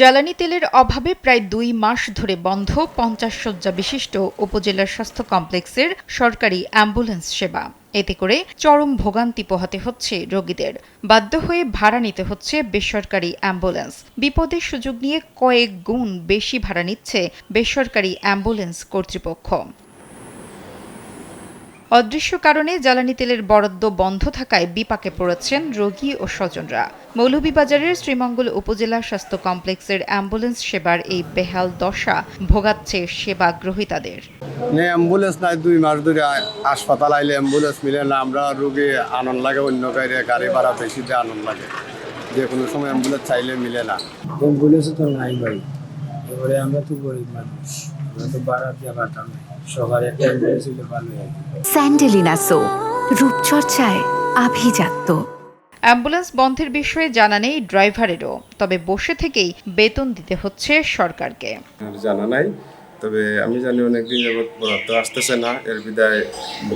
জ্বালানি তেলের অভাবে প্রায় ২ মাস ধরে বন্ধ ৫০ শয্যা বিশিষ্ট উপজেলা স্বাস্থ্য কমপ্লেক্সের সরকারি অ্যাম্বুলেন্স সেবা। এতে করে চরম ভোগান্তি পোহাতে হচ্ছে রোগীদের। বাধ্য হয়ে ভাড়া নিতে হচ্ছে বেসরকারি অ্যাম্বুলেন্স। বিপদের সুযোগ নিয়ে কয়েক গুণ বেশি ভাড়া নিচ্ছে বেসরকারি অ্যাম্বুলেন্স কর্তৃপক্ষ। অদৃশ্য কারণে জ্বালানি তেলের বরাদ্দ বন্ধ থাকায় বিপাকে পড়েছেন রোগী ও স্বজনরা। মৌলভীবাজারের শ্রীমঙ্গল উপজেলা স্বাস্থ্য কমপ্লেক্সের অ্যাম্বুলেন্স সেবার এই বেহাল দশা ভোগাচ্ছে সেবা গ্রহীতাদের। অ্যাম্বুলেন্স নাই, ২ মাস ধরে হাসপাতাল আইলে অ্যাম্বুলেন্স মিলে না। আমরা রোগী আনন্দ লাগে, অন্য গাড়ি ভাড়া বেশি দিয়ে আনন্দ লাগে। যে কোনো সময় অ্যাম্বুলেন্স চাইলে মিলে না। অ্যাম্বুলেন্স তো নাই ভাই, এবারে আমরা তো গরিব মানুষ, আমরা তো ভাড়া দিয়ে পাঠাম না। সবার একটা অ্যাম্বুলেন্স হলে ভালো হয়। স্যান্ডেলিনা সো, রূপচর্চায় আভিজাত্য। অ্যাম্বুলেন্স বন্ধের বিষয়ে জানা নেই ড্রাইভারেরও, তবে বসে থেকেই বেতন দিতে হচ্ছে সরকারকে। জানা নাই, তবে আমি জানি অনেকদিন যাবত বরাদ্দ আসতেছে না, এর বিদায়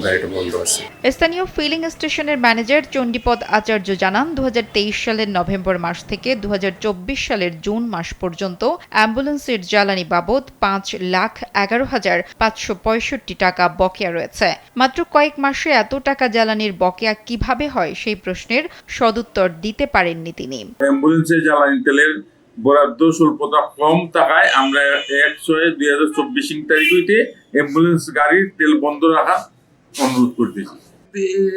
গাড়িটা বন্ধ আছে। স্থানীয় ফিলিং স্টেশনের ম্যানেজার চণ্ডীপদ আচার্য জানান, ২০২৩ সালের নভেম্বর মাস থেকে ২০২৪ সালের জুন মাস পর্যন্ত অ্যাম্বুলেন্সের জ্বালানি বাবদ ৫,১১,৫৬৫ টাকা বকেয়া রয়েছে। মাত্র কয়েক মাসে এত টাকা জ্বালানির বকেয়া কিভাবে হয় সেই প্রশ্নের সদুত্তর দিতে পারেননি তিনি। অ্যাম্বুলেন্সের জ্বালানি তেলের বরাদ্দ স্বল্পতা কম থাকায় আমরা ১/৬/২০২৪ তারিখ হইতে অ্যাম্বুলেন্স গাড়ির তেল বন্ধ রাখার অনুরোধ করতেছি।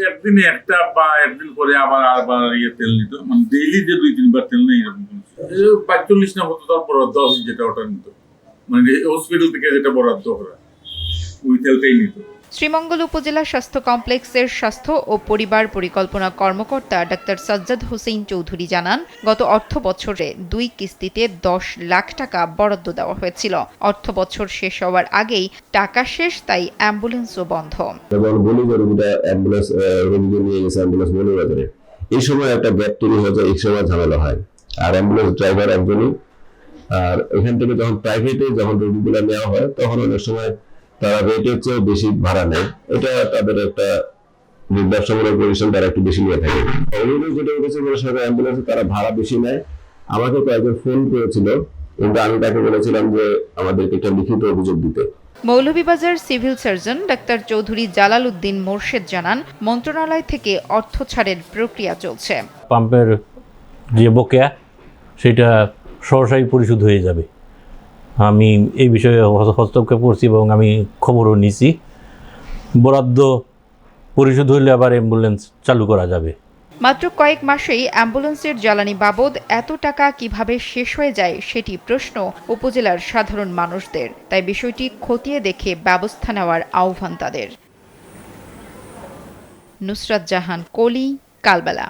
একদিনে একটা বা একদিন পরে আবার তেল নিত, মানে ডেইলি যে ২-৩ বার তেল নেই এরকম ৪৫ না কত তার বরাদ্দ আছে, যেটা ওটা নিত, মানে হসপিটাল থেকে যেটা বরাদ্দ করা ওই তেলটাই নিত। শ্রীমঙ্গল উপজেলা স্বাস্থ্য কমপ্লেক্সের স্বাস্থ্য ও পরিবার পরিকল্পনা কর্মকর্তা ডাক্তার সাজ্জাদ হোসেন চৌধুরী জানান, গত অর্থ বছরে ২ কিস্তিতে ১০ লাখ টাকা বরাদ্দ দেওয়া হয়েছিল। অর্থ বছর শেষ হওয়ার আগেই টাকা শেষ, তাই অ্যাম্বুলেন্সও বন্ধ। এই সময় একটা গ্যাপ তৈরি হয়ে যায়, এই সময় ঝামেলা হয়। আর অ্যাম্বুলেন্স ড্রাইভার একজনই। আর এখান থেকে যখন প্রাইভেটে রোগীগুলো নেওয়া হয়, তখন অনেক সময় তারা রেটের চেয়ে বেশি ভাড়া নেয়। এটা তাদের একটা ব্যবসামূলক পরিশ্রম, তারা একটু বেশি নিয়ে থাকে। অভিযোগ যেটা উঠেছে, অ্যাম্বুলেন্সে তারা ভাড়া বেশি নেয়। আমাকে কয়েকজন ফোন করেছিল, কিন্তু আমি তাকে বলেছিলাম যে আমাদেরকে একটা লিখিত অভিযোগ দিতে। Moulvibazar civil surgeon doctor Chowdhury Jalal Uddin Morshed জানান, মন্ত্রণালয় থেকে অর্থ ছাড়ের প্রক্রিয়া চলছে। পাম্পের যে বকেয়া সেটা সহসাই পরিশোধ হয়ে যাবে। আমি এই বিষয়ে হস্তক্ষেপ করছি এবং আমি খবরও নিছি। বরাদ্দ পরিশোধ হলে আবার অ্যাম্বুলেন্স চালু করা যাবে। মাত্র কয়েক মাসেই অ্যাম্বুলেন্সের জ্বালানি বাবদ এত টাকা কিভাবে শেষ হয়ে যায় সেটি প্রশ্ন উপজেলার সাধারণ মানুষদের। তাই বিষয়টি খতিয়ে দেখে ব্যবস্থা নেওয়ার আহ্বান তাদের। নুসরাত জাহান কলি, কালবেলা।